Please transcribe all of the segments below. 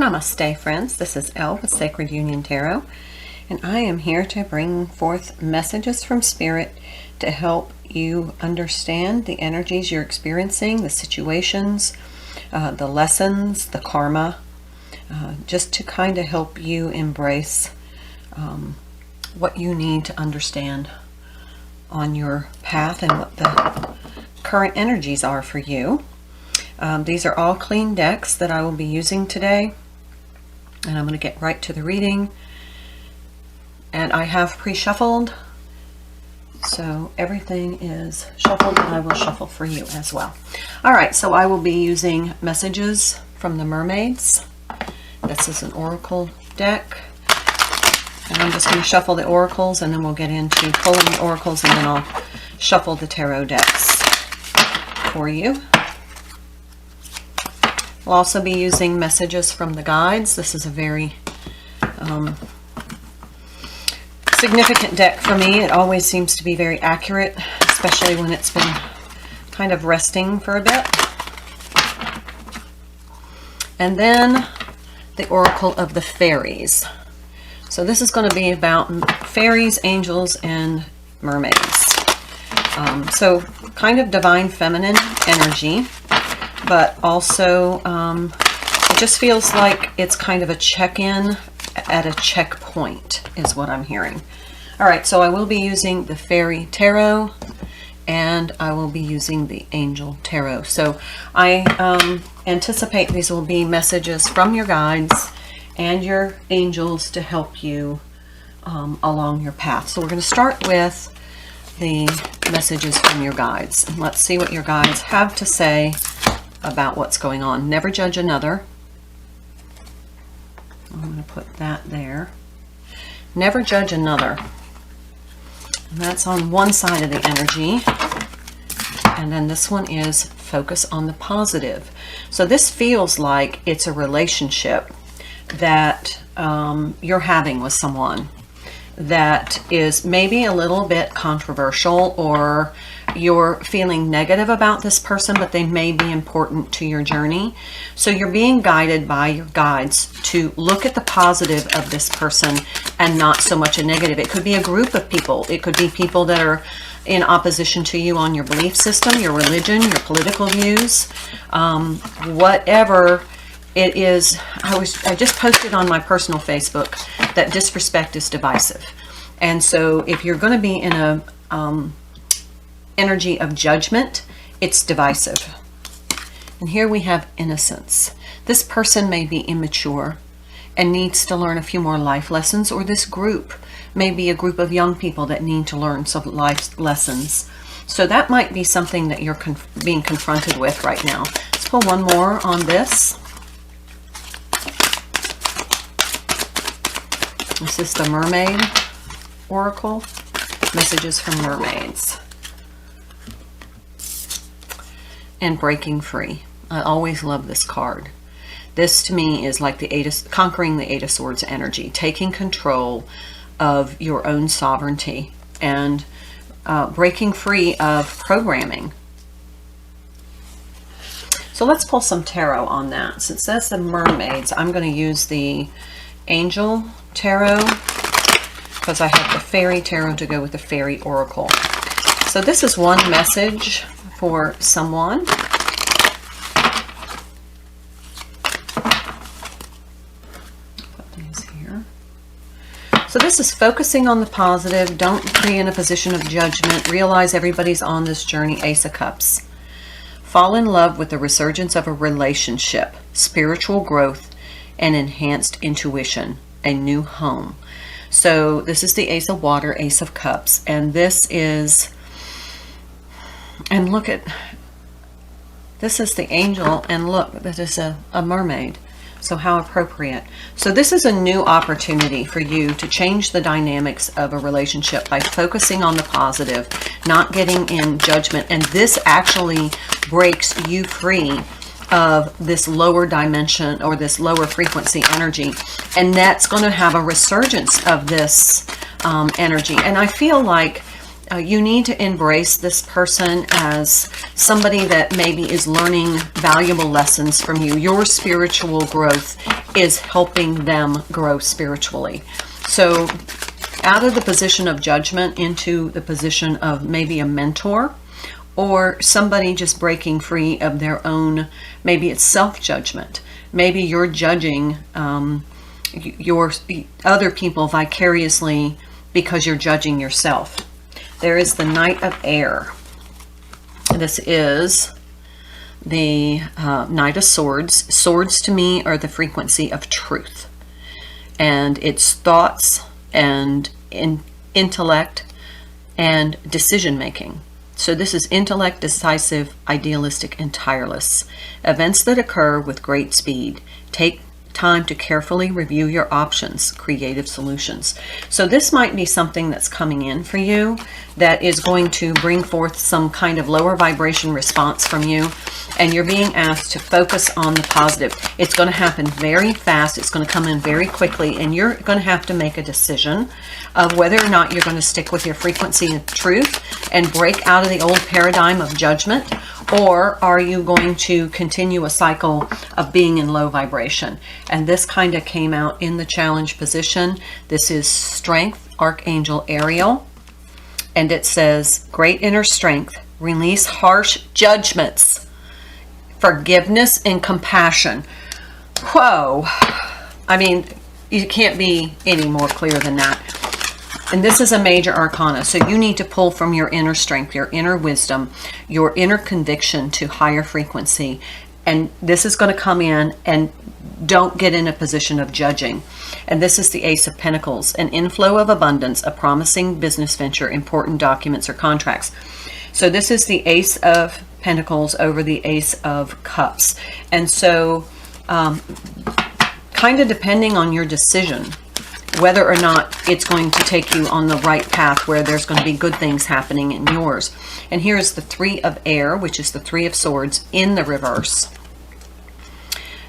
Namaste, friends. This is Elle with Sacred Union Tarot, and I am here to bring forth messages from Spirit to help you understand the energies you're experiencing, the situations, the lessons, the karma, just to kind of help you embrace what you need to understand on your path and what the current energies are for you. These are all clean decks that I will be using today, and I'm going to get right to the reading. And I have pre-shuffled, so everything is shuffled, and I will shuffle for you as well. Alright, so I will be using messages from the mermaids. This is an oracle deck, and I'm just going to shuffle the oracles, and then we'll get into pulling the oracles, and then I'll shuffle the tarot decks for you. We'll also be using messages from the guides. This is a very significant deck for me. It always seems to be very accurate, especially when it's been kind of resting for a bit. And then the Oracle of the Fairies. So this is going to be about fairies, angels, and mermaids. So kind of divine feminine energy. But also, it just feels like it's kind of a check-in at a checkpoint, is what I'm hearing. All right, so I will be using the Fairy Tarot, and I will be using the Angel Tarot. So I anticipate these will be messages from your guides and your angels to help you along your path. So we're going to start with the messages from your guides. And let's see what your guides have to say about what's going on. Never judge another. I'm going to put that there. Never judge another. And that's on one side of the energy. And then this one is focus on the positive. So this feels like it's a relationship that you're having with someone that is maybe a little bit controversial, or you're feeling negative about this person, but they may be important to your journey. So you're being guided by your guides to look at the positive of this person and not so much a negative. It could be a group of people. It could be people that are in opposition to you on your belief system, your religion, your political views, whatever it is. I just posted on my personal Facebook that disrespect is divisive. And so if you're going to be in a energy of judgment, it's divisive. And here we have innocence. This person may be immature and needs to learn a few more life lessons, or this group may be a group of young people that need to learn some life lessons. So that might be something that you're being confronted with right now. Let's pull one more on this. This is the Mermaid Oracle. Messages from mermaids. And breaking free. I always love this card. This to me is like the conquering the Eight of Swords energy, taking control of your own sovereignty and breaking free of programming. So let's pull some tarot on that. Since that's the mermaids, I'm going to use the Angel Tarot because I have the Fairy Tarot to go with the Fairy Oracle. So this is one message for someone. Put these here. So this is focusing on the positive. Don't be in a position of judgment. Realize everybody's on this journey. Ace of Cups. Fall in love with the resurgence of a relationship, spiritual growth, and enhanced intuition. A new home. So this is the Ace of Water, Ace of Cups, and this is, and look at, this is the angel, and look, that is a mermaid. So how appropriate. So this is a new opportunity for you to change the dynamics of a relationship by focusing on the positive, not getting in judgment, and this actually breaks you free of this lower dimension or this lower frequency energy, and that's going to have a resurgence of this energy. And I feel like you need to embrace this person as somebody that maybe is learning valuable lessons from you. Your spiritual growth is helping them grow spiritually. So out of the position of judgment into the position of maybe a mentor, or somebody just breaking free of their own, maybe it's self-judgment. Maybe you're judging your other people vicariously because you're judging yourself. There is the Knight of Air. This is the Knight of Swords. Swords to me are the frequency of truth. And it's thoughts and intellect and decision making. So this is intellect, decisive, idealistic, and tireless. Events that occur with great speed. Take time to carefully review your options, creative solutions. So this might be something that's coming in for you that is going to bring forth some kind of lower vibration response from you, and you're being asked to focus on the positive. It's going to happen very fast. It's going to come in very quickly, and you're going to have to make a decision of whether or not you're going to stick with your frequency of truth and break out of the old paradigm of judgment, or are you going to continue a cycle of being in low vibration? And this kind of came out in the challenge position. This is Strength, Archangel Ariel. And it says, great inner strength, release harsh judgments, forgiveness and compassion. Whoa. I mean, you can't be any more clear than that. And this is a major arcana. So you need to pull from your inner strength, your inner wisdom, your inner conviction to higher frequency. And this is going to come in, and don't get in a position of judging. And this is the Ace of Pentacles, an inflow of abundance, a promising business venture, important documents or contracts. So this is the Ace of Pentacles over the Ace of Cups. And so kind of depending on your decision, whether or not it's going to take you on the right path where there's going to be good things happening in yours. And here is the Three of Air, which is the Three of Swords in the reverse.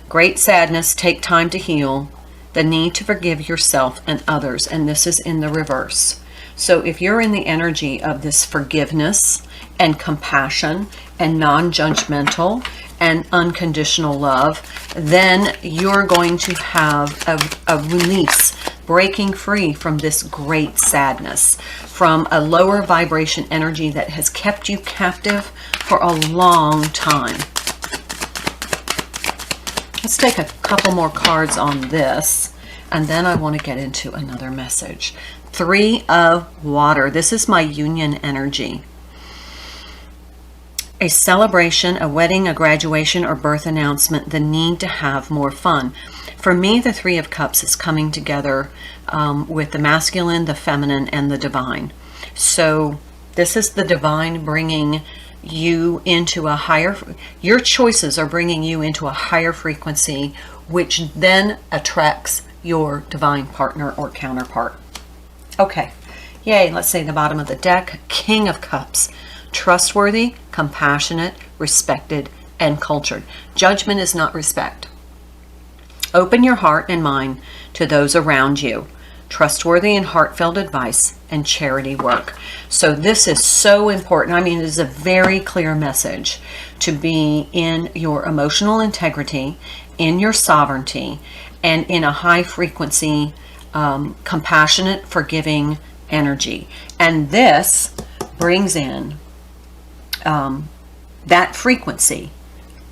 Great sadness, take time to heal, the need to forgive yourself and others, and this is in the reverse. So if you're in the energy of this forgiveness and compassion and non-judgmental and unconditional love, then you're going to have a release, breaking free from this great sadness, from a lower vibration energy that has kept you captive for a long time. Let's take a couple more cards on this, and then I want to get into another message. Three of Water. This is my union energy. A celebration, a wedding, a graduation, or birth announcement, the need to have more fun. For me, the Three of Cups is coming together with the masculine, the feminine, and the divine. So this is the divine bringing you into a higher, your choices are bringing you into a higher frequency, which then attracts your divine partner or counterpart. Okay, yay, let's say the bottom of the deck, King of Cups. Trustworthy, compassionate, respected, and cultured. Judgment is not respect. Open your heart and mind to those around you. Trustworthy and heartfelt advice and charity work. So this is so important. I mean, it is a very clear message to be in your emotional integrity, in your sovereignty, and in a high frequency, compassionate, forgiving energy. And this brings in that frequency,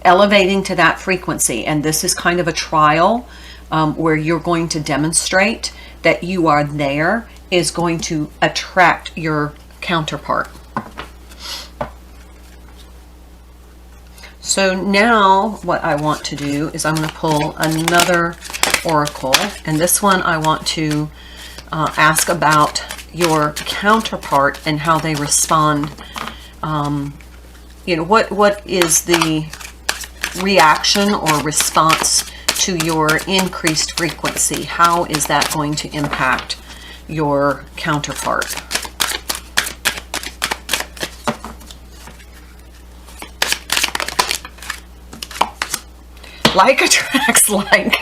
elevating to that frequency. And this is kind of a trial where you're going to demonstrate that you are there, is going to attract your counterpart. So now what I want to do is I'm going to pull another oracle, and this one I want to ask about your counterpart and how they respond. You know, what is the reaction or response to your increased frequency? How is that going to impact your counterpart? Like attracts like.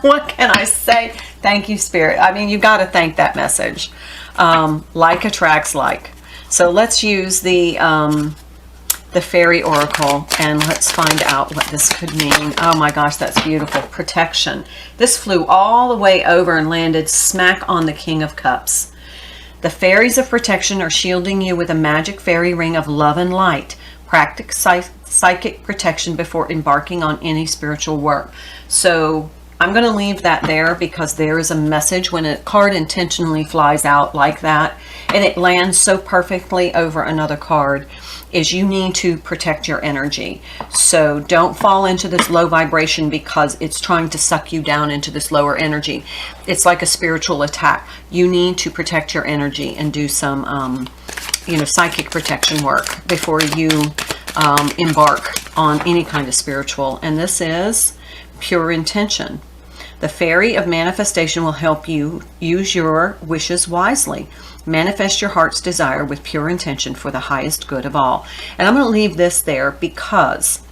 What can I say? Thank you, Spirit. I mean, you got to thank that message. Like attracts like. So let's use the the Fairy Oracle, and let's find out what this could mean. Oh my gosh, that's beautiful. Protection. This flew all the way over and landed smack on the King of Cups. The fairies of protection are shielding you with a magic fairy ring of love and light. Practice psychic protection before embarking on any spiritual work. So I'm going to leave that there because there is a message when a card intentionally flies out like that and it lands so perfectly over another card, is you need to protect your energy. So don't fall into this low vibration because it's trying to suck you down into this lower energy. It's like a spiritual attack. You need to protect your energy and do some psychic protection work before you embark on any kind of spiritual. And this is pure intention. The Fairy of Manifestation will help you use your wishes wisely. Manifest your heart's desire with pure intention for the highest good of all. And I'm going to leave this there because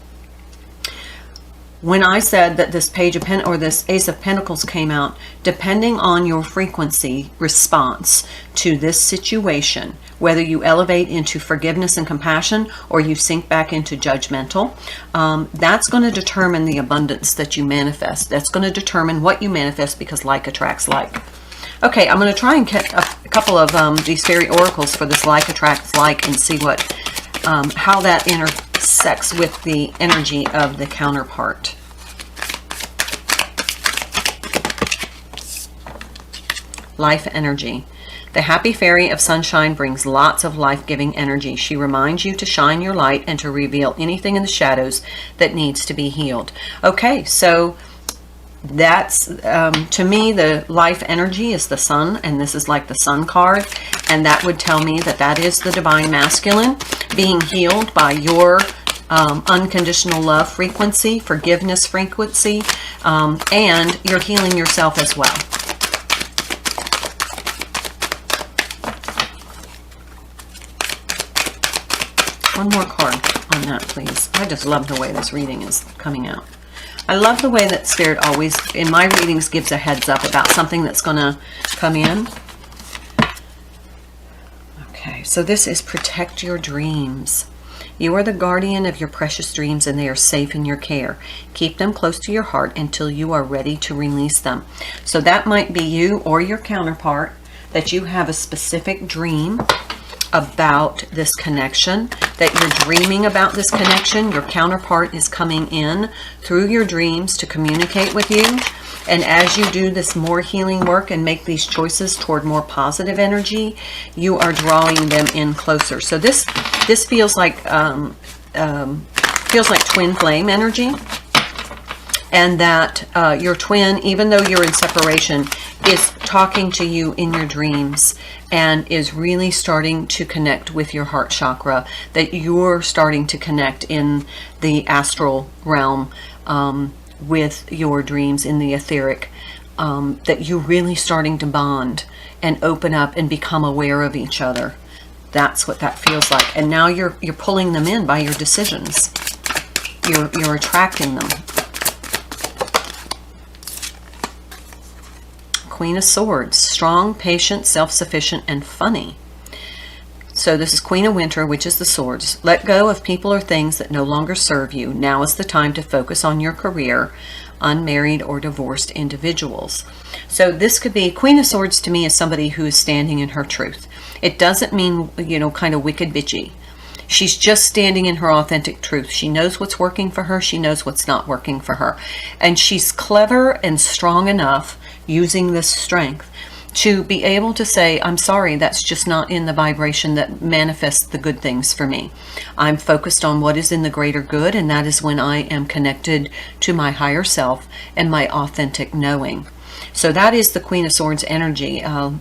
when I said that this Page of Pentacles or this Ace of Pentacles came out, depending on your frequency response to this situation, whether you elevate into forgiveness and compassion or you sink back into judgmental, that's going to determine the abundance that you manifest. That's going to determine what you manifest, because like attracts like. Okay, I'm going to try and get a couple of these fairy oracles for this like attracts like and see what how that intersects with the energy of the counterpart. Life energy. The happy fairy of sunshine brings lots of life-giving energy. She reminds you to shine your light and to reveal anything in the shadows that needs to be healed. Okay, so that's to me the life energy is the sun, and this is like the sun card, and that would tell me that that is the divine masculine being healed by your unconditional love frequency, forgiveness frequency, and you're healing yourself as well. One more card on that, please. I just love the way this reading is coming out. I love the way that Spirit always, in my readings, gives a heads up about something that's going to come in. Okay, so this is protect your dreams. You are the guardian of your precious dreams, and they are safe in your care. Keep them close to your heart until you are ready to release them. So that might be you or your counterpart, that you have a specific dream about this connection, that you're dreaming about this connection. Your counterpart is coming in through your dreams to communicate with you. And as you do this more healing work and make these choices toward more positive energy, you are drawing them in closer. So this feels like twin flame energy. And that your twin, even though you're in separation, is talking to you in your dreams and is really starting to connect with your heart chakra, that you're starting to connect in the astral realm with your dreams in the etheric, that you're really starting to bond and open up and become aware of each other. That's what that feels like. And now you're pulling them in by your decisions. You're attracting them. Queen of Swords, strong, patient, self-sufficient, and funny. So this is Queen of Winter, which is the swords. Let go of people or things that no longer serve you. Now is the time to focus on your career, unmarried or divorced individuals. So this could be, Queen of Swords to me is somebody who is standing in her truth. It doesn't mean, kind of wicked bitchy. She's just standing in her authentic truth. She knows what's working for her. She knows what's not working for her. And she's clever and strong enough, using this strength, to be able to say, I'm sorry, that's just not in the vibration that manifests the good things for me. I'm focused on what is in the greater good, and that is when I am connected to my higher self and my authentic knowing. So that is the Queen of Swords energy. I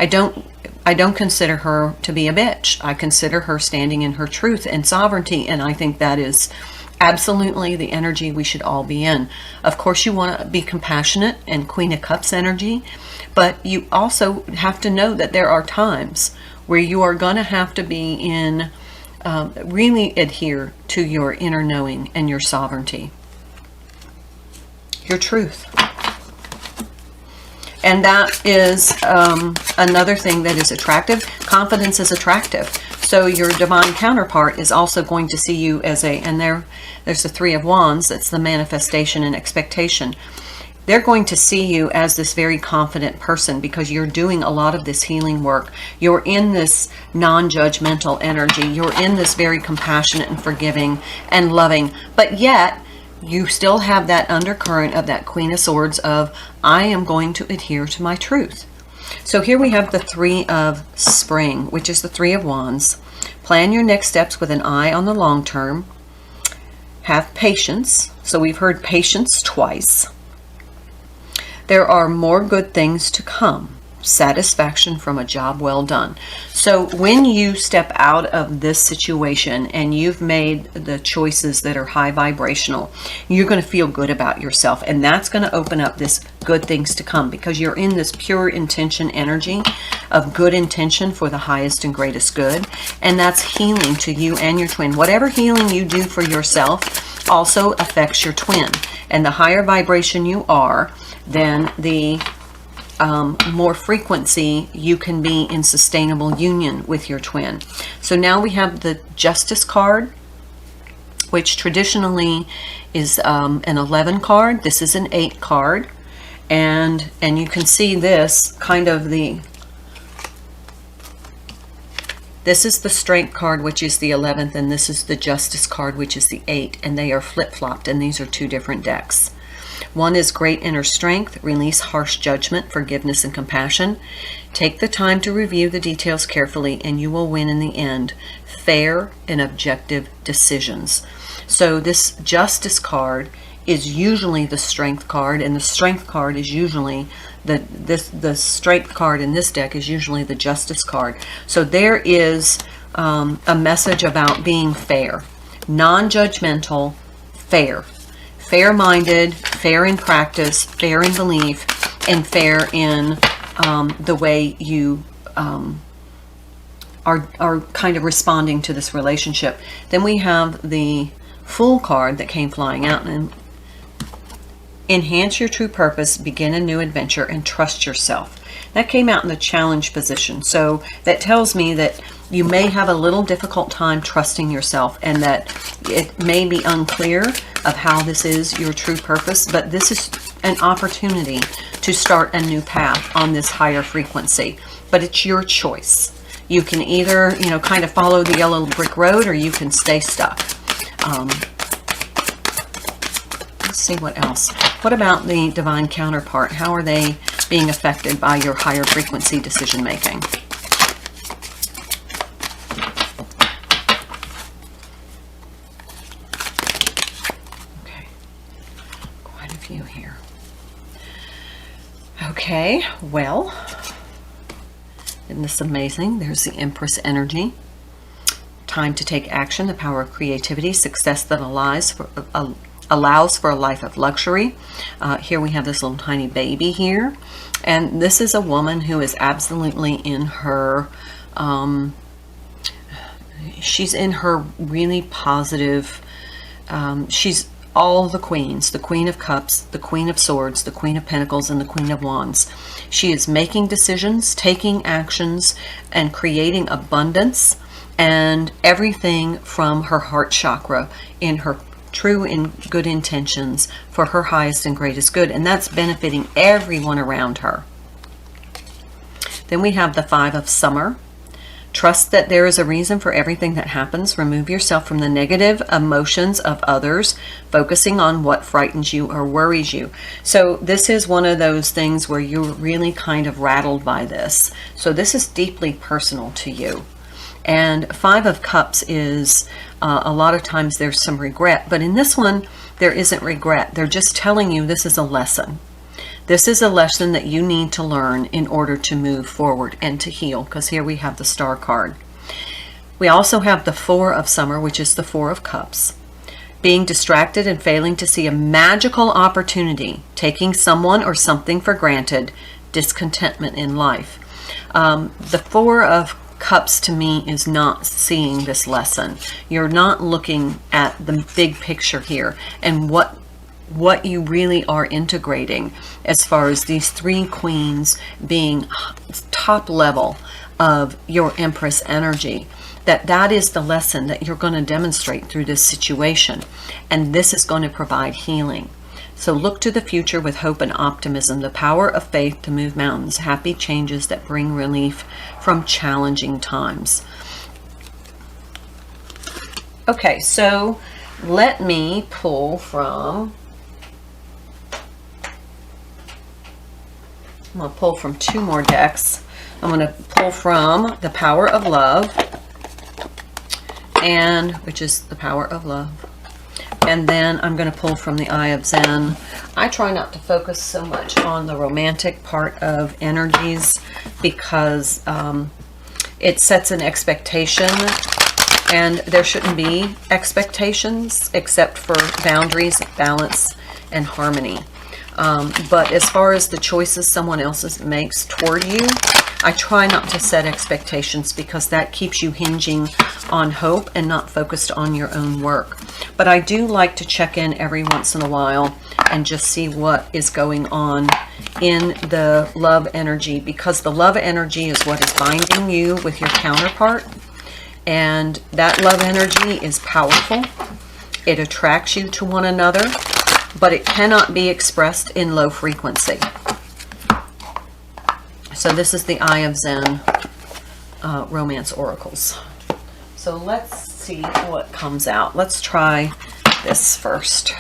don't consider her to be a bitch. I consider her standing in her truth and sovereignty, and I think that is absolutely the energy we should all be in. Of course, you want to be compassionate and Queen of Cups energy, but you also have to know that there are times where you are going to have to be in, really adhere to your inner knowing and your sovereignty, your truth. And that is another thing that is attractive. Confidence is attractive. So your divine counterpart is also going to see you as a, and there's the Three of Wands, that's the manifestation and expectation. They're going to see you as this very confident person because you're doing a lot of this healing work. You're in this non-judgmental energy. You're in this very compassionate and forgiving and loving. But yet, you still have that undercurrent of that Queen of Swords of, I am going to adhere to my truth. So here we have the Three of Spring, which is the Three of Wands. Plan your next steps with an eye on the long term. Have patience. So we've heard patience twice. There are more good things to come. Satisfaction from a job well done. So when you step out of this situation and you've made the choices that are high vibrational, you're going to feel good about yourself, and that's going to open up this good things to come because you're in this pure intention energy of good intention for the highest and greatest good, and that's healing to you and your twin. Whatever healing you do for yourself also affects your twin, and the higher vibration you are, then the more frequency you can be in sustainable union with your twin. So now we have the Justice card, which traditionally is an 11 card. This is an 8 card, and you can see this kind of this is the Strength card, which is the 11th, and this is the Justice card, which is the 8, and they are flip-flopped, and these are two different decks. One is great inner strength, release harsh judgment, forgiveness, and compassion. Take the time to review the details carefully, and you will win in the end. Fair and objective decisions. So this Justice card is usually the Strength card, and the Strength card is usually the Strength card in this deck is usually the Justice card. So there is a message about being fair, non-judgmental, fair. Fair-minded, fair in practice, fair in belief, and fair in the way you are kind of responding to this relationship. Then we have the Fool card that came flying out, and enhance your true purpose, begin a new adventure, and trust yourself. That came out in the challenge position. So that tells me that you may have a little difficult time trusting yourself, and that it may be unclear of how this is your true purpose, but this is an opportunity to start a new path on this higher frequency. But it's your choice. You can either, kind of follow the yellow brick road, or you can stay stuck. Let's see what else. What about the Divine Counterpart? How are they being affected by your higher frequency decision making? Okay, quite a few here. Okay, well, isn't this amazing? There's the Empress energy. Time to take action, the power of creativity, success that allows for a life of luxury. Here we have this little tiny baby here, and this is a woman who is absolutely in her she's in her really positive, she's all the queens, the Queen of Cups, the Queen of Swords, the Queen of Pentacles, and the Queen of Wands. She is making decisions, taking actions, and creating abundance, and everything from her heart chakra in her true and good intentions for her highest and greatest good, and that's benefiting everyone around her. Then we have the Five of Summer. Trust that there is a reason for everything that happens. Remove yourself from the negative emotions of others, focusing on what frightens you or worries you. So this is one of those things where you're really kind of rattled by this. So this is deeply personal to you. And Five of Cups is a lot of times there's some regret, but in this one there isn't regret. They're just telling you this is a lesson. This is a lesson that you need to learn in order to move forward and to heal, because here we have the Star card. We also have the Four of Summer, which is the Four of Cups. Being distracted and failing to see a magical opportunity, taking someone or something for granted, discontentment in life. The Four of Cups to me is not seeing this lesson. You're not looking at the big picture here and what you really are integrating as far as these three queens being top level of your Empress energy. that is the lesson that you're going to demonstrate through this situation. And this is going to provide healing. So look to the future with hope and optimism, the power of faith to move mountains, happy changes that bring relief from challenging times. Okay, so let me pull from, I'm going to pull from 2 more decks. I'm going to pull from the Power of Love, and which is the Power of Love. And then I'm going to pull from the Eye of Zen. I try not to focus so much on the romantic part of energies because it sets an expectation, and there shouldn't be expectations except for boundaries, balance, and harmony. But as far as the choices someone else makes toward you, I try not to set expectations because that keeps you hinging on hope and not focused on your own work. But I do like to check in every once in a while and just see what is going on in the love energy, because the love energy is what is binding you with your counterpart. And that love energy is powerful. It attracts you to one another, but it cannot be expressed in low frequency. So this is the Eye of Zen Romance Oracles. So let's see what comes out. Let's try this first.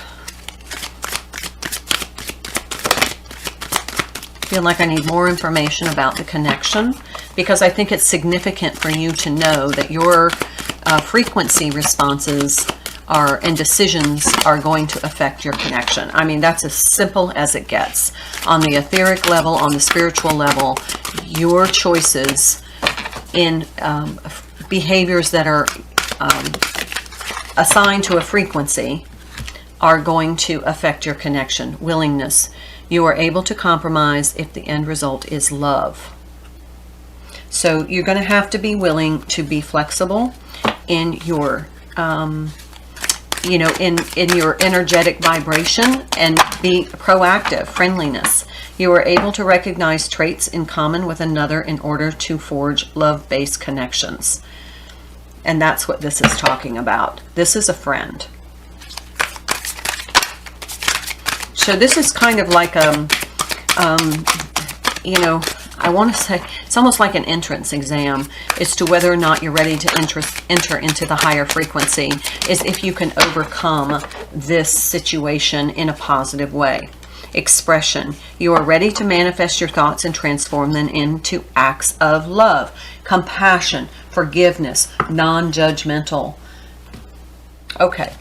I feel like I need more information about the connection, because I think it's significant for you to know that your frequency responses and decisions are going to affect your connection. I mean, that's as simple as it gets. On the etheric level, on the spiritual level, your choices in behaviors that are assigned to a frequency are going to affect your connection. Willingness. You are able to compromise if the end result is love. So you're going to have to be willing to be flexible in your in your energetic vibration, and be proactive. Friendliness. You are able to recognize traits in common with another in order to forge love-based connections. And that's what this is talking about. This is a friend. So this is kind of like I want to say it's almost like an entrance exam as to whether or not you're ready to enter into the higher frequency, is if you can overcome this situation in a positive way. Expression. You are ready to manifest your thoughts and transform them into acts of love. Compassion, forgiveness, non-judgmental. Okay.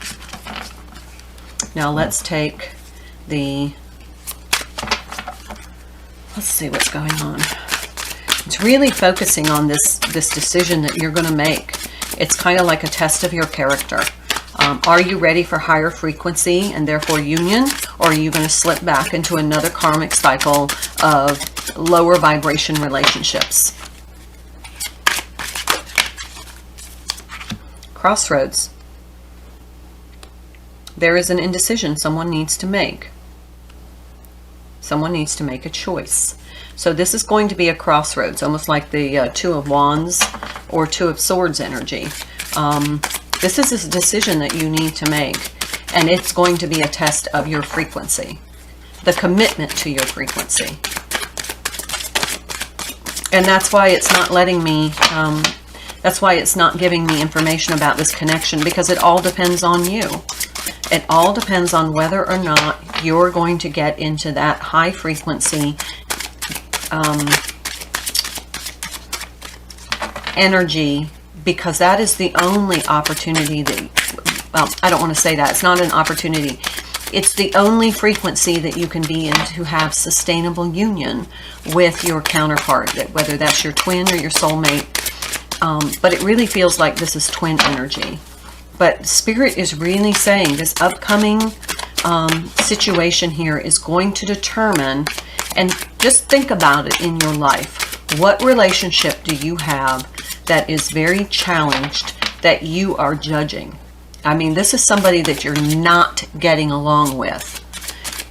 Now let's take let's see what's going on. It's really focusing on this decision that you're going to make. It's kind of like a test of your character. Are you ready for higher frequency and therefore union? Or are you going to slip back into another karmic cycle of lower vibration relationships? Crossroads. There is an indecision someone needs to make. Someone needs to make a choice. So this is going to be a crossroads, almost like the Two of Wands or Two of Swords energy. This is a decision that you need to make, and it's going to be a test of your frequency, the commitment to your frequency. And that's why it's not letting me, that's why it's not giving me information about this connection, because it all depends on you. It all depends on whether or not you're going to get into that high frequency energy, because that is the only opportunity that, well, I don't want to say that. It's not an opportunity. It's the only frequency that you can be in to have sustainable union with your counterpart, whether that's your twin or your soulmate. But it really feels like this is twin energy. But Spirit is really saying this upcoming situation here is going to determine, and just think about it in your life. What relationship do you have that is very challenged, that you are judging? I mean, this is somebody that you're not getting along with.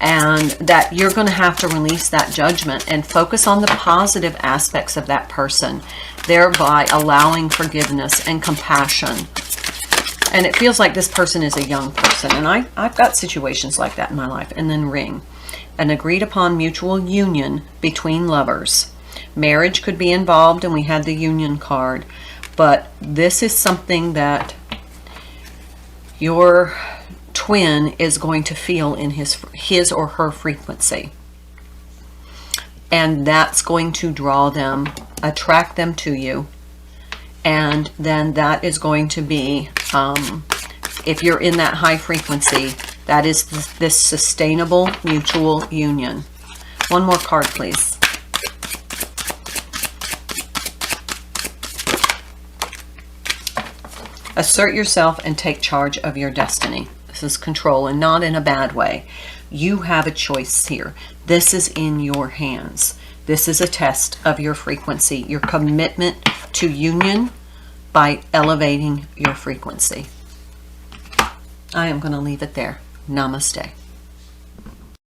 and that you're going to have to release that judgment and focus on the positive aspects of that person, thereby allowing forgiveness and compassion. And it feels like this person is a young person, and I've got situations like that in my life. And then ring, an agreed upon mutual union between lovers. Marriage could be involved, and we had the union card, but this is something that your twin is going to feel in his or her frequency, and that's going to draw them, attract them to you. And then that is going to be, if you're in that high frequency, that is this sustainable mutual union. One more card, please. Assert yourself and take charge of your destiny. This is control, and not in a bad way. You have a choice here. This is in your hands. This is a test of your frequency, your commitment to union by elevating your frequency. I am going to leave it there. Namaste.